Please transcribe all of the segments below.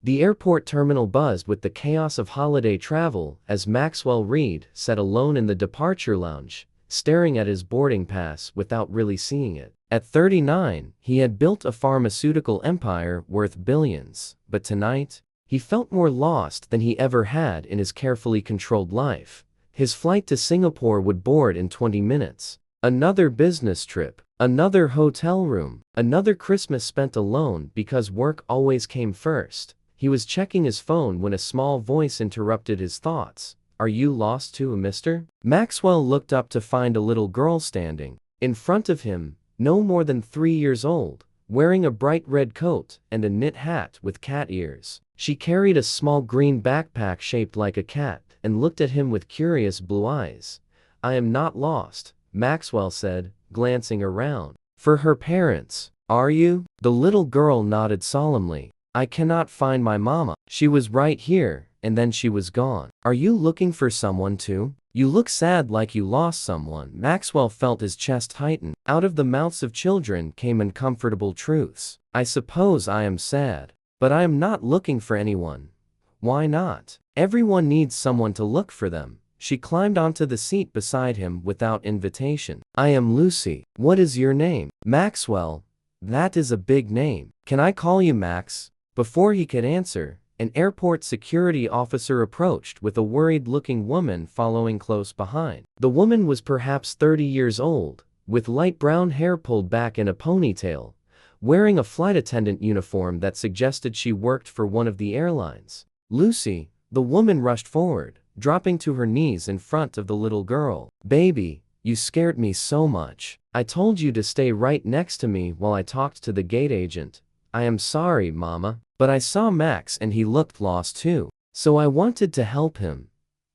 The airport terminal buzzed with the chaos of holiday travel as Maxwell Reed sat alone in the departure lounge, staring at his boarding pass without really seeing it. At 39, he had built a pharmaceutical empire worth billions, but tonight, he felt more lost than he ever had in his carefully controlled life. His flight to Singapore would board in 20 minutes. Another business trip, another hotel room, another Christmas spent alone because work always came first. He was checking his phone when a small voice interrupted his thoughts. "Are you lost too, mister?" Maxwell looked up to find a little girl standing in front of him, no more than 3 years old, wearing a bright red coat and a knit hat with cat ears. She carried a small green backpack shaped like a cat and looked at him with curious blue eyes. "I am not lost," Maxwell said, glancing around. "For her parents, are you?" The little girl nodded solemnly. "I cannot find my mama. She was right here, and then she was gone." "Are you looking for someone too? You look sad, like you lost someone." Maxwell felt his chest tighten. Out of the mouths of children came uncomfortable truths. "I suppose I am sad, but I am not looking for anyone." "Why not? Everyone needs someone to look for them." She climbed onto the seat beside him without invitation. "I am Lucy. What is your name?" "Maxwell." "That is a big name. Can I call you Max?" Before he could answer, an airport security officer approached with a worried-looking woman following close behind. The woman was perhaps 30 years old, with light brown hair pulled back in a ponytail, wearing a flight attendant uniform that suggested she worked for one of the airlines. "Lucy," the woman rushed forward, dropping to her knees in front of the little girl. "Baby, you scared me so much. I told you to stay right next to me while I talked to the gate agent. I am sorry, Mama, but I saw Max and he looked lost too, so I wanted to help him."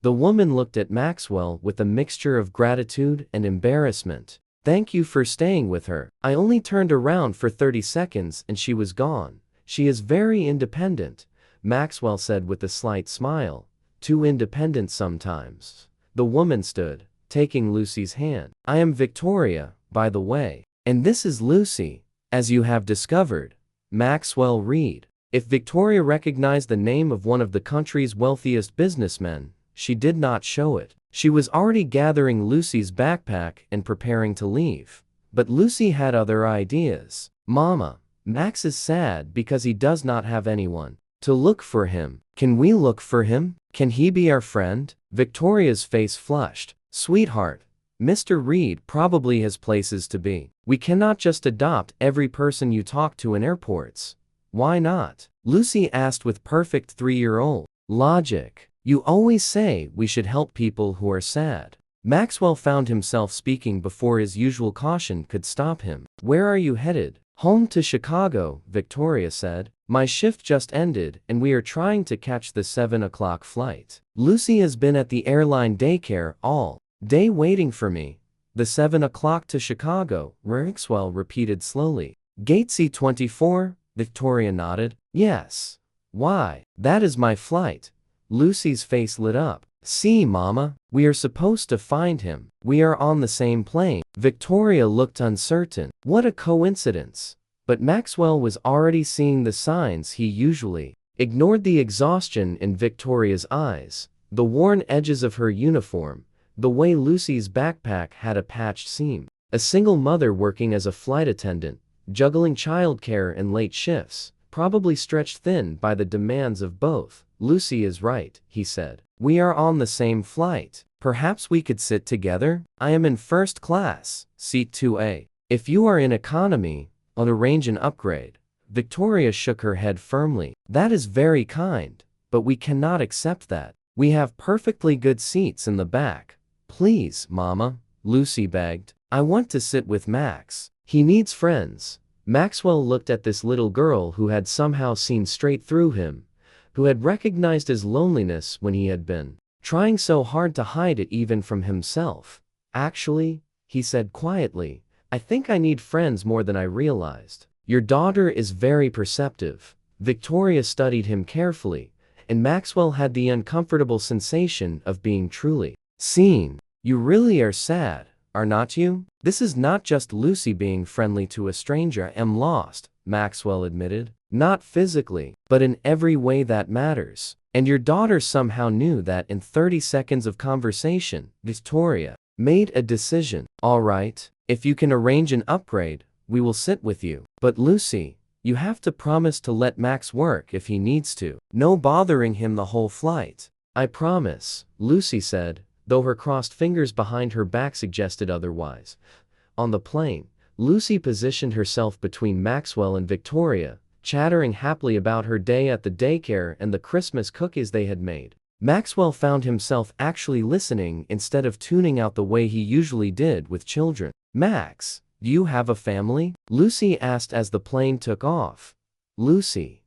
The woman looked at Maxwell with a mixture of gratitude and embarrassment. "Thank you for staying with her. I only turned around for 30 seconds and she was gone. She is very independent," Maxwell said with a slight smile. "Too independent sometimes." The woman stood, taking Lucy's hand. "I am Victoria, by the way. And this is Lucy, as you have discovered." Maxwell Reed. If Victoria recognized the name of one of the country's wealthiest businessmen, she did not show it. She was already gathering Lucy's backpack and preparing to leave. But Lucy had other ideas. "Mama, Max is sad because he does not have anyone to look for him. Can we look for him? Can he be our friend?" Victoria's face flushed. "Sweetheart, Mr. Reed probably has places to be. We cannot just adopt every person you talk to in airports." "Why not?" Lucy asked with perfect 3-year-old logic. "You always say we should help people who are sad." Maxwell found himself speaking before his usual caution could stop him. "Where are you headed?" "Home to Chicago," Victoria said. "My shift just ended and we are trying to catch the 7 o'clock flight." Lucy has been at the airline daycare all day waiting for me. "The 7 o'clock to Chicago," Maxwell repeated slowly. "Gate C-24, Victoria nodded. "Yes." "Why?" "That is my flight." Lucy's face lit up. "See, Mama, we are supposed to find him. We are on the same plane." Victoria looked uncertain. What a coincidence. But Maxwell was already seeing the signs he usually ignored: the exhaustion in Victoria's eyes, the worn edges of her uniform, the way Lucy's backpack had a patched seam. A single mother working as a flight attendant, juggling childcare and late shifts, probably stretched thin by the demands of both. "Lucy is right," he said. "We are on the same flight. Perhaps we could sit together? I am in first class, seat 2A. If you are in economy, I'll arrange an upgrade." Victoria shook her head firmly. "That is very kind, but we cannot accept that. We have perfectly good seats in the back." "Please, Mama," Lucy begged. "I want to sit with Max. He needs friends." Maxwell looked at this little girl who had somehow seen straight through him, who had recognized his loneliness when he had been trying so hard to hide it even from himself. "Actually," he said quietly, "I think I need friends more than I realized." "Your daughter is very perceptive." Victoria studied him carefully, and Maxwell had the uncomfortable sensation of being truly seen. "You really are sad, are not you?" "This is not just Lucy being friendly to a stranger. I am lost," Maxwell admitted. Not physically, but in every way that matters. And your daughter somehow knew that in 30 seconds of conversation, Victoria made a decision. All right, if you can arrange an upgrade, we will sit with you. But Lucy, you have to promise to let Max work if he needs to. No bothering him the whole flight. I promise, Lucy said, though her crossed fingers behind her back suggested otherwise. On the plane, Lucy positioned herself between Maxwell and Victoria, chattering happily about her day at the daycare and the Christmas cookies they had made. Maxwell found himself actually listening instead of tuning out the way he usually did with children. Max, do you have a family? Lucy asked as the plane took off. Lucy.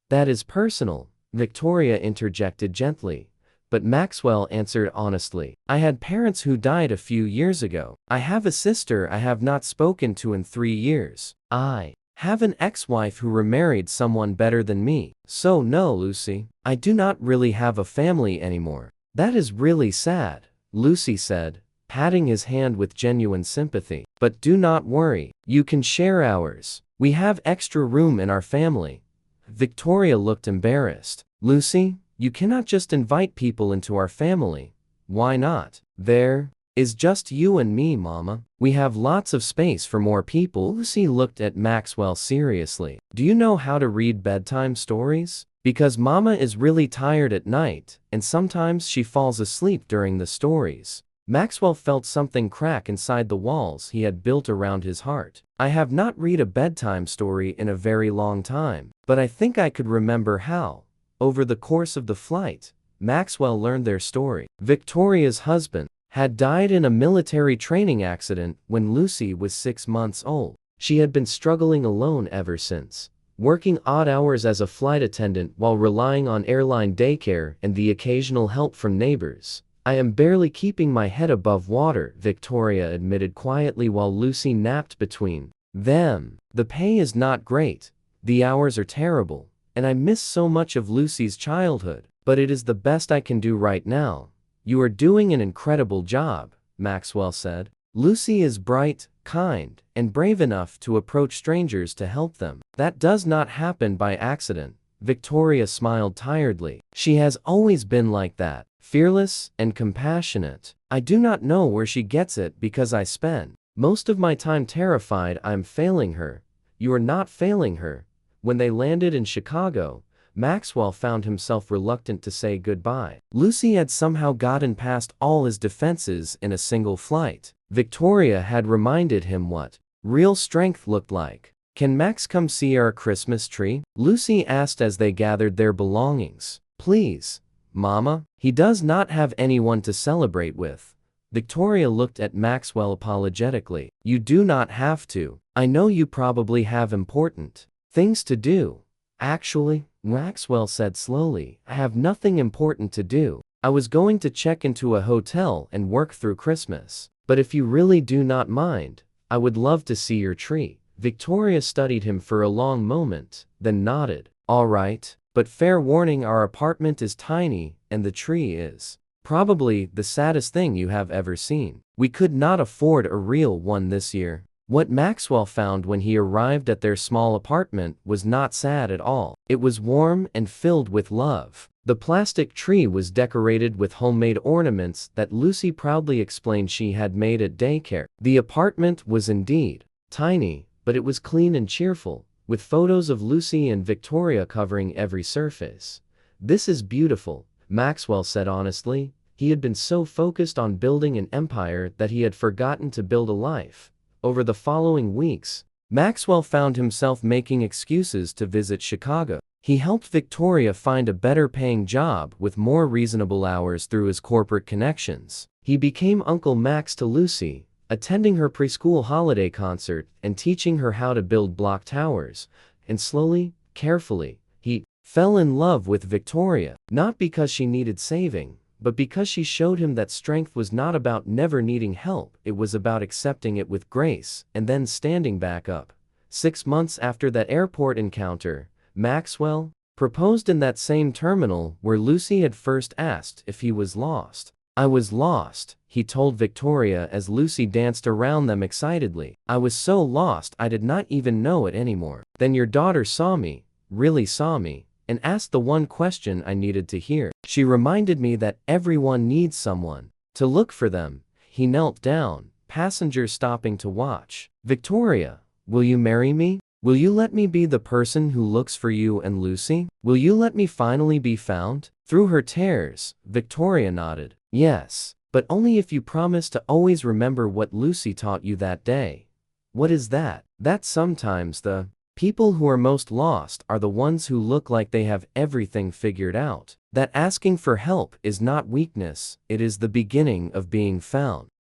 That is personal, Victoria interjected gently. But Maxwell answered honestly. I had parents who died a few years ago. I have a sister I have not spoken to in 3 years. I have an ex-wife who remarried someone better than me. So no, Lucy, I do not really have a family anymore. That is really sad, Lucy said, patting his hand with genuine sympathy. But do not worry, you can share ours. We have extra room in our family. Victoria looked embarrassed. Lucy, you cannot just invite people into our family. Why not? There is just you and me, Mama. We have lots of space for more people. Lucy looked at Maxwell seriously. Do you know how to read bedtime stories? Because Mama is really tired at night, and sometimes she falls asleep during the stories. Maxwell felt something crack inside the walls he had built around his heart. I have not read a bedtime story in a very long time, but I think I could remember how. Over the course of the flight, Maxwell learned their story. Victoria's husband had died in a military training accident when Lucy was 6 months old. She had been struggling alone ever since, working odd hours as a flight attendant while relying on airline daycare and the occasional help from neighbors. I am barely keeping my head above water, Victoria admitted quietly while Lucy napped between them. The pay is not great, the hours are terrible, and I miss so much of Lucy's childhood, but it is the best I can do right now. You are doing an incredible job, Maxwell said. Lucy is bright, kind, and brave enough to approach strangers to help them. That does not happen by accident. Victoria smiled tiredly. She has always been like that, fearless and compassionate. I do not know where she gets it because I spend most of my time terrified I'm failing her. You are not failing her. When they landed in Chicago, Maxwell found himself reluctant to say goodbye. Lucy had somehow gotten past all his defenses in a single flight. Victoria had reminded him what real strength looked like. Can Max come see our Christmas tree? Lucy asked as they gathered their belongings. Please, Mama. He does not have anyone to celebrate with. Victoria looked at Maxwell apologetically. You do not have to. I know you probably have important things to do. Actually, Maxwell said slowly, I have nothing important to do. I was going to check into a hotel and work through Christmas. But if you really do not mind, I would love to see your tree. Victoria studied him for a long moment, then nodded. All right, but fair warning, our apartment is tiny, and the tree is probably the saddest thing you have ever seen. We could not afford a real one this year. What Maxwell found when he arrived at their small apartment was not sad at all. It was warm and filled with love. The plastic tree was decorated with homemade ornaments that Lucy proudly explained she had made at daycare. The apartment was indeed tiny, but it was clean and cheerful, with photos of Lucy and Victoria covering every surface. This is beautiful, Maxwell said honestly. He had been so focused on building an empire that he had forgotten to build a life. Over the following weeks, Maxwell found himself making excuses to visit Chicago. He helped Victoria find a better-paying job with more reasonable hours through his corporate connections. He became Uncle Max to Lucy, attending her preschool holiday concert and teaching her how to build block towers. And slowly, carefully, he fell in love with Victoria, not because she needed saving, but because she showed him that strength was not about never needing help, it was about accepting it with grace, and then standing back up. 6 months after that airport encounter, Maxwell proposed in that same terminal where Lucy had first asked if he was lost. I was lost, he told Victoria as Lucy danced around them excitedly. I was so lost I did not even know it anymore. Then your daughter saw me, really saw me, and asked the one question I needed to hear. She reminded me that everyone needs someone to look for them. He knelt down, passengers stopping to watch. Victoria, will you marry me? Will you let me be the person who looks for you and Lucy? Will you let me finally be found? Through her tears, Victoria nodded. Yes, but only if you promise to always remember what Lucy taught you that day. What is that? That sometimes the people who are most lost are the ones who look like they have everything figured out. That asking for help is not weakness, it is the beginning of being found.